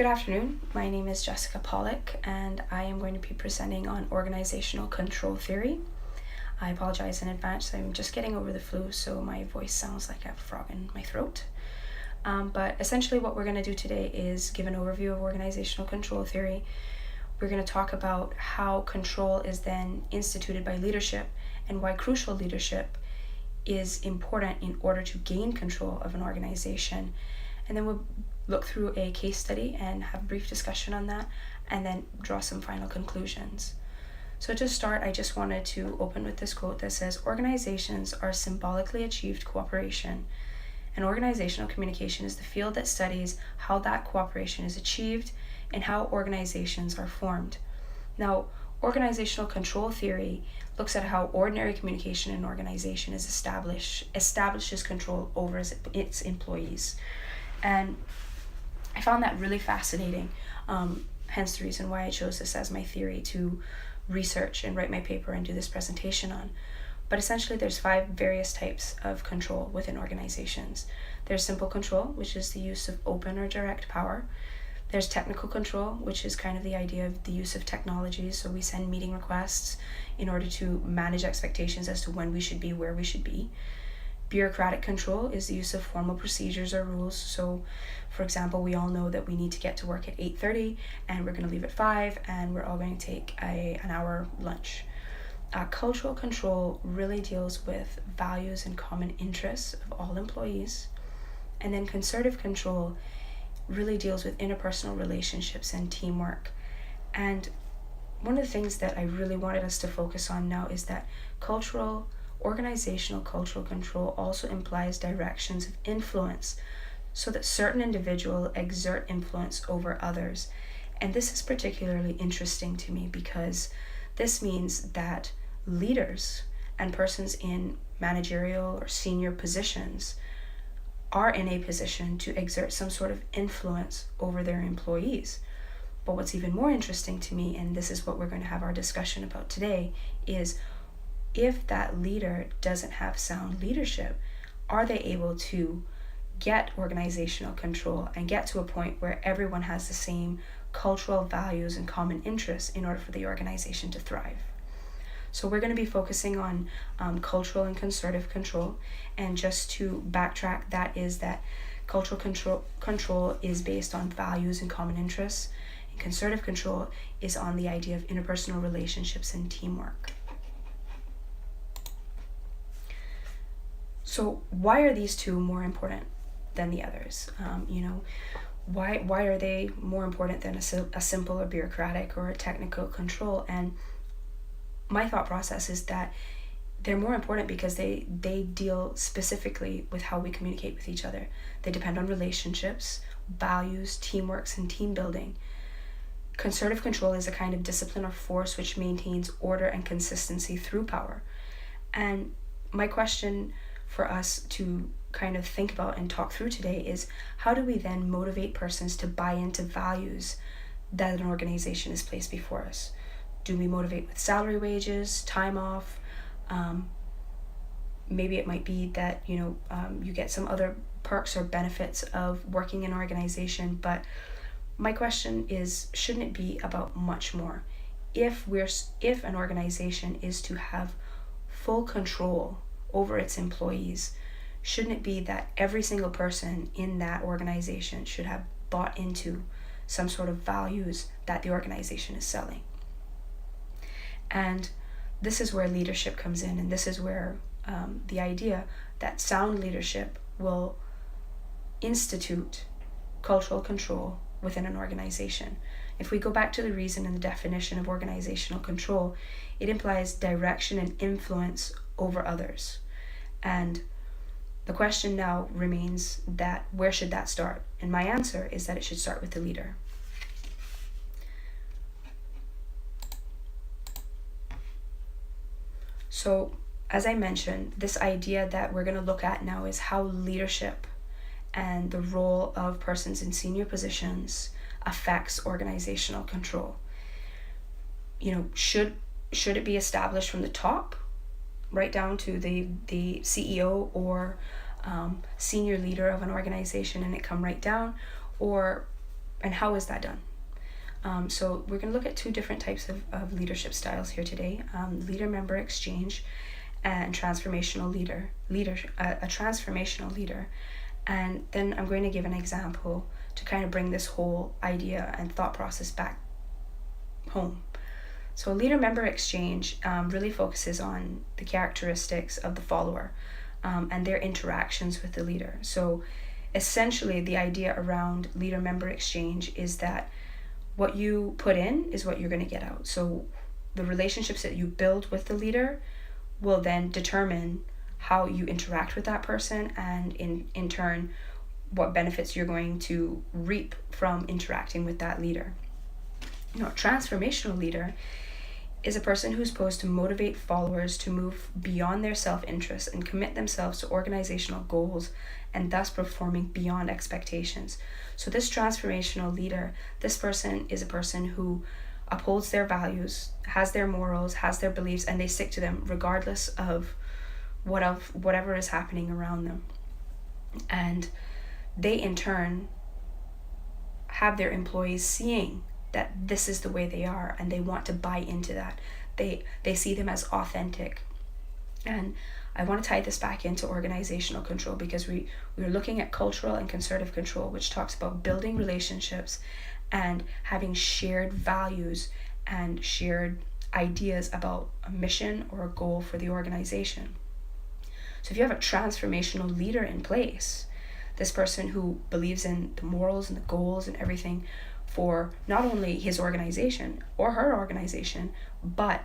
Good afternoon. My name is Jessica Pollock, and I am going to be presenting on organizational control theory. I apologize in advance. I'm just getting over the flu, so my voice sounds like I have a frog in my throat. But essentially what we're going to do today is give an overview of organizational control theory. We're going to talk about how control is then instituted by leadership and why crucial leadership is important in order to gain control of an organization. And then we'll look through a case study and have a brief discussion on that, and then draw some final conclusions. So to start, I just wanted to open with this quote that says, "Organizations are symbolically achieved cooperation, and organizational communication is the field that studies how that cooperation is achieved and how organizations are formed." Now, organizational control theory looks at how ordinary communication in an organization is establishes control over its employees. And I found that really fascinating, hence the reason why I chose this as my theory to research and write my paper and do this presentation on. But essentially there's 5 various types of control within organizations. There's simple control, which is the use of open or direct power. There's technical control, which is kind of the idea of the use of technology. So we send meeting requests in order to manage expectations as to when we should be, where we should be. Bureaucratic control is the use of formal procedures or rules. So, for example, we all know that we need to get to work at 8:30 and we're going to leave at 5 and we're all going to take an hour lunch. Cultural control really deals with values and common interests of all employees. And then concerted control really deals with interpersonal relationships and teamwork. And one of the things that I really wanted us to focus on now is that organizational cultural control also implies directions of influence, so that certain individuals exert influence over others. And this is particularly interesting to me because this means that leaders and persons in managerial or senior positions are in a position to exert some sort of influence over their employees. But what's even more interesting to me, and this is what we're going to have our discussion about today, is if that leader doesn't have sound leadership, are they able to get organizational control and get to a point where everyone has the same cultural values and common interests in order for the organization to thrive? So we're going to be focusing on cultural and concerted control. And just to backtrack, that is that cultural control is based on values and common interests, and concerted control is on the idea of interpersonal relationships and teamwork. So why are these two more important than the others? Why are they more important than a simple or bureaucratic or a technical control? And my thought process is that they're more important because they deal specifically with how we communicate with each other. They depend on relationships, values, teamwork, and team building. Concerted control is a kind of discipline or force which maintains order and consistency through power. And my question for us to kind of think about and talk through today is, how do we then motivate persons to buy into values that an organization has placed before us? Do we motivate with salary, wages, time off? Maybe it might be that you get some other perks or benefits of working in an organization, but my question is, shouldn't it be about much more? If an organization is to have full control over its employees, shouldn't it be that every single person in that organization should have bought into some sort of values that the organization is selling? And this is where leadership comes in, and this is where the idea that sound leadership will institute cultural control within an organization. If we go back to the reason and the definition of organizational control, it implies direction and influence over others. And the question now remains that where should that start? And my answer is that it should start with the leader. So, as I mentioned, this idea that we're going to look at now is how leadership and the role of persons in senior positions affects organizational control. Should it be established from the top, right down to the CEO or senior leader of an organization, and it come right down? Or And how is that done? So we're going to look at two different types of leadership styles here today: leader-member exchange and transformational leader. A transformational leader. And then I'm going to give an example to kind of bring this whole idea and thought process back home. So leader-member exchange really focuses on the characteristics of the follower and their interactions with the leader. So essentially the idea around leader-member exchange is that what you put in is what you're going to get out. So the relationships that you build with the leader will then determine how you interact with that person, and in turn what benefits you're going to reap from interacting with that leader. A transformational leader is a person who's supposed to motivate followers to move beyond their self-interest and commit themselves to organizational goals, and thus performing beyond expectations. So this transformational leader, this person is a person who upholds their values, has their morals, has their beliefs, and they stick to them regardless of whatever is happening around them. And they in turn have their employees seeing that this is the way they are, and they want to buy into that. They see them as authentic. And I want to tie this back into organizational control, because we're looking at cultural and concerted control, which talks about building relationships and having shared values and shared ideas about a mission or a goal for the organization. So if you have a transformational leader in place, this person who believes in the morals and the goals and everything for not only his organization or her organization, but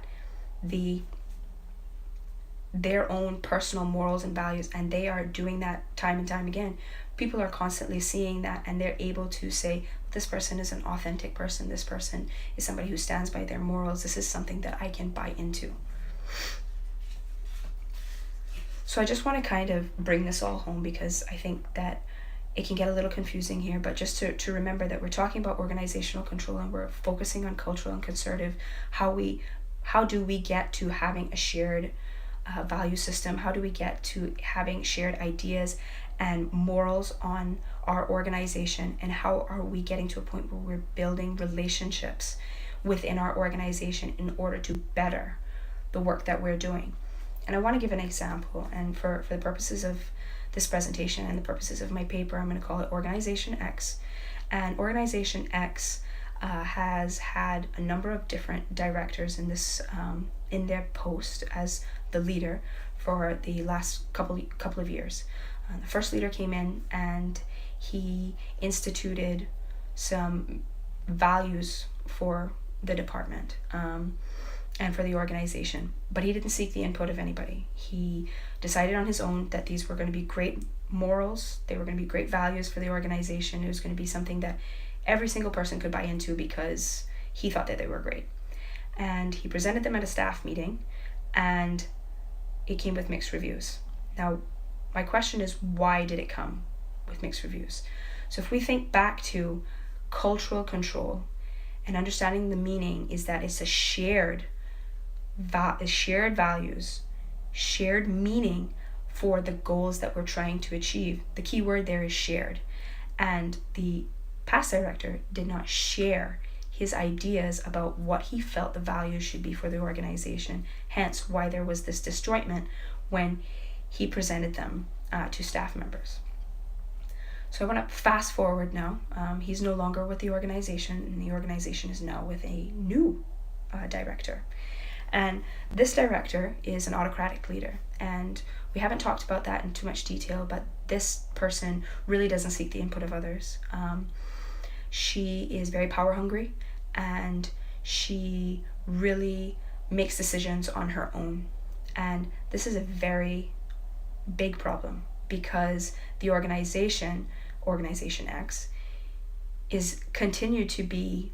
their own personal morals and values, and they are doing that time and time again. People are constantly seeing that, and they're able to say, this person is an authentic person, this person is somebody who stands by their morals, this is something that I can buy into. So I just want to kind of bring this all home, because I think that it can get a little confusing here, but just to remember that we're talking about organizational control, and we're focusing on cultural and conservative. How do we get to having a shared value system? How do we get to having shared ideas and morals on our organization? And how are we getting to a point where we're building relationships within our organization in order to better the work that we're doing? And I want to give an example, and for the purposes of this presentation and the purposes of my paper, I'm going to call it Organization X. And Organization X has had a number of different directors in this in their post as the leader for the last couple of years. The first leader came in and he instituted some values for the department and for the organization, but he didn't seek the input of anybody. He decided on his own that these were going to be great morals, they were going to be great values for the organization. It was going to be something that every single person could buy into because he thought that they were great. And he presented them at a staff meeting, and it came with mixed reviews. Now, my question is, why did it come with mixed reviews? So if we think back to cultural control and understanding the meaning, is that it's a shared values, shared meaning for the goals that we're trying to achieve. The key word there is shared. And the past director did not share his ideas about what he felt the values should be for the organization, hence why there was this disjointment when he presented them to staff members. So I want to fast forward now. He's no longer with the organization, and the organization is now with a new director. And this director is an autocratic leader, and we haven't talked about that in too much detail, but this person really doesn't seek the input of others. She is very power hungry, and she really makes decisions on her own. And this is a very big problem, because the Organization X, is continued to be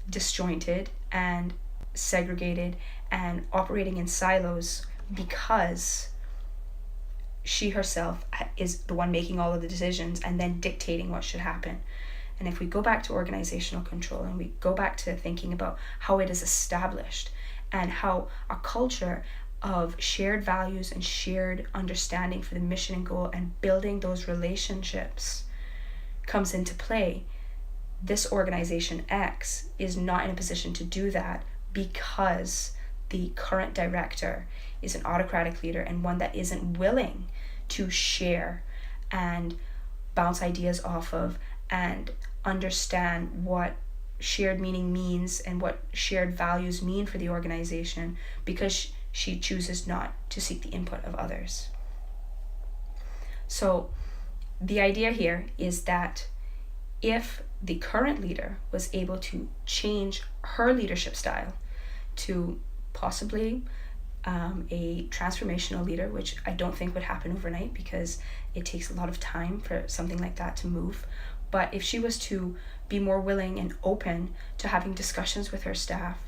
disjointed and segregated and operating in silos, because she herself is the one making all of the decisions and then dictating what should happen. And if we go back to organizational control and we go back to thinking about how it is established and how a culture of shared values and shared understanding for the mission and goal and building those relationships comes into play, this organization X is not in a position to do that because the current director is an autocratic leader and one that isn't willing to share and bounce ideas off of and understand what shared meaning means and what shared values mean for the organization, because she chooses not to seek the input of others. So the idea here is that if the current leader was able to change her leadership style to possibly a transformational leader, which I don't think would happen overnight because it takes a lot of time for something like that to move. But if she was to be more willing and open to having discussions with her staff,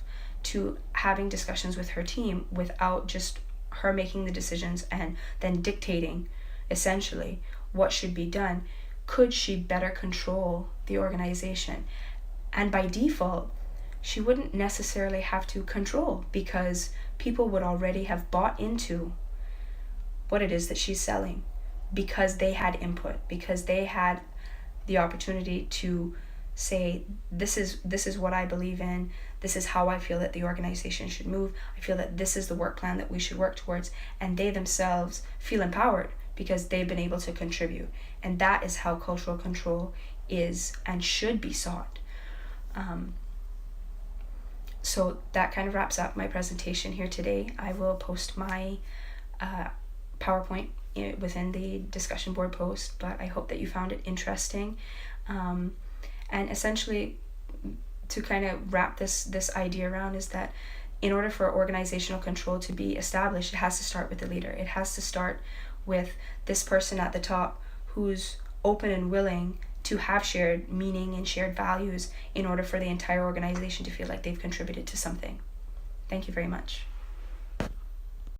to having discussions with her team without just her making the decisions and then dictating essentially what should be done, could she better control the organization? And by default, she wouldn't necessarily have to control, because people would already have bought into what it is that she's selling, because they had input, because they had the opportunity to say, this is what I believe in, this is how I feel that the organization should move, I feel that this is the work plan that we should work towards, and they themselves feel empowered because they've been able to contribute. And that is how cultural control is and should be sought. So that kind of wraps up my presentation here today. I will post my PowerPoint within the discussion board post, but I hope that you found it interesting. And essentially, to kind of wrap this idea around, is that in order for organizational control to be established, it has to start with the leader. It has to start with this person at the top who's open and willing to have shared meaning and shared values in order for the entire organization to feel like they've contributed to something. Thank you very much.